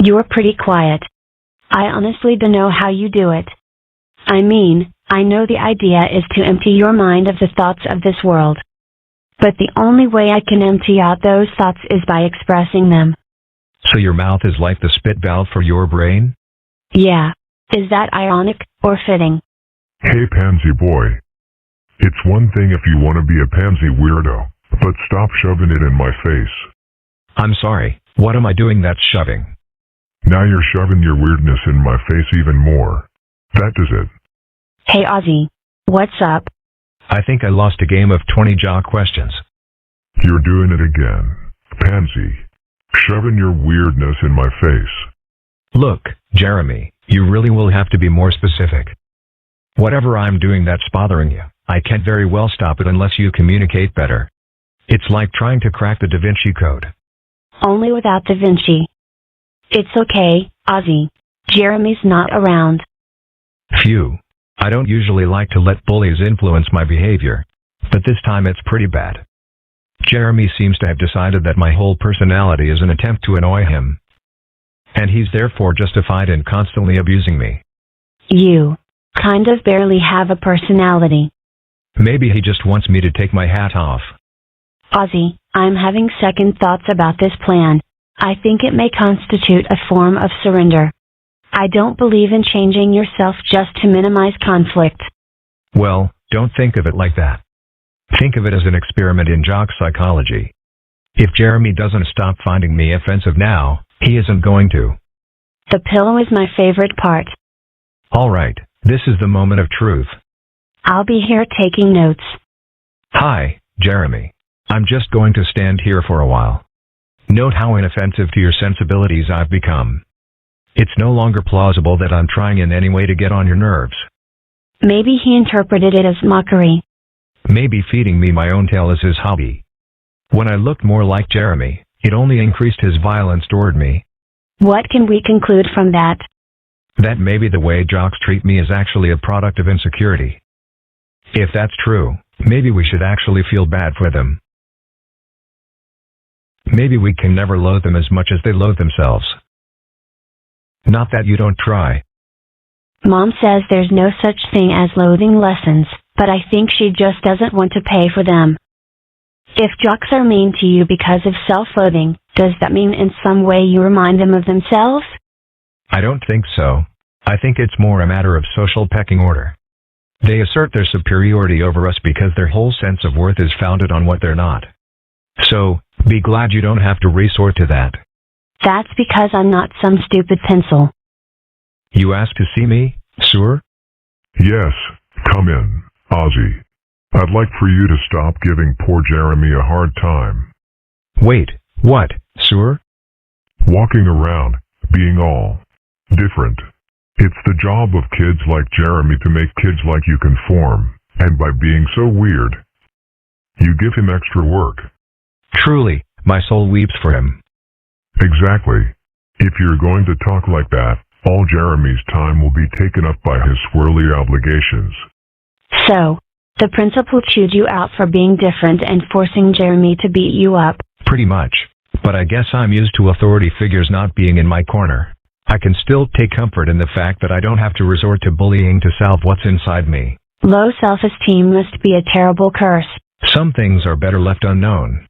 You're pretty quiet. I honestly don't know how you do it. I mean, I know the idea is to empty your mind of the thoughts of this world. But the only way I can empty out those thoughts is by expressing them. So your mouth is like the spit valve for your brain? Yeah. Is that ironic, or fitting? Hey pansy boy. It's one thing if you want to be a pansy weirdo, but stop shoving it in my face. I'm sorry, what am I doing that's shoving? Now you're shoving your weirdness in my face even more. That does it. Hey Ozy. What's up? I think I lost a game of 20 jock questions. You're doing it again. Pansy. Shoving your weirdness in my face. Look, Jeremy, you really will have to be more specific. Whatever I'm doing that's bothering you, I can't very well stop it unless you communicate better. It's like trying to crack the Da Vinci Code. Only without Da Vinci. It's okay, Ozy. Jeremy's not around. Phew. I don't usually like to let bullies influence my behavior, but this time it's pretty bad. Jeremy seems to have decided that my whole personality is an attempt to annoy him. And he's therefore justified in constantly abusing me. You kind of barely have a personality. Maybe he just wants me to take my hat off. Ozy, I'm having second thoughts about this plan. I think it may constitute a form of surrender. I don't believe in changing yourself just to minimize conflict. Well, don't think of it like that. Think of it as an experiment in jock psychology. If Jeremy doesn't stop finding me offensive now, he isn't going to. The pillow is my favorite part. All right, this is the moment of truth. I'll be here taking notes. Hi, Jeremy. I'm just going to stand here for a while. Note how inoffensive to your sensibilities I've become. It's no longer plausible that I'm trying in any way to get on your nerves. Maybe he interpreted it as mockery. Maybe feeding me my own tail is his hobby. When I looked more like Jeremy, it only increased his violence toward me. What can we conclude from that? That maybe the way jocks treat me is actually a product of insecurity. If that's true, maybe we should actually feel bad for them. Maybe we can never loathe them as much as they loathe themselves. Not that you don't try. Mom says there's no such thing as loathing lessons, but I think she just doesn't want to pay for them. If jocks are mean to you because of self-loathing, does that mean in some way you remind them of themselves? I don't think so. I think it's more a matter of social pecking order. They assert their superiority over us because their whole sense of worth is founded on what they're not. So, be glad you don't have to resort to that. That's because I'm not some stupid pencil. You asked to see me, sir? Yes, come in, Ozy. I'd like for you to stop giving poor Jeremy a hard time. Wait, what, sir? Walking around, being all different. It's the job of kids like Jeremy to make kids like you conform, and by being so weird, you give him extra work. Truly, my soul weeps for him. Exactly. If you're going to talk like that, all Jeremy's time will be taken up by his swirly obligations. So, the principal chewed you out for being different and forcing Jeremy to beat you up. Pretty much. But I guess I'm used to authority figures not being in my corner. I can still take comfort in the fact that I don't have to resort to bullying to salve what's inside me. Low self-esteem must be a terrible curse. Some things are better left unknown.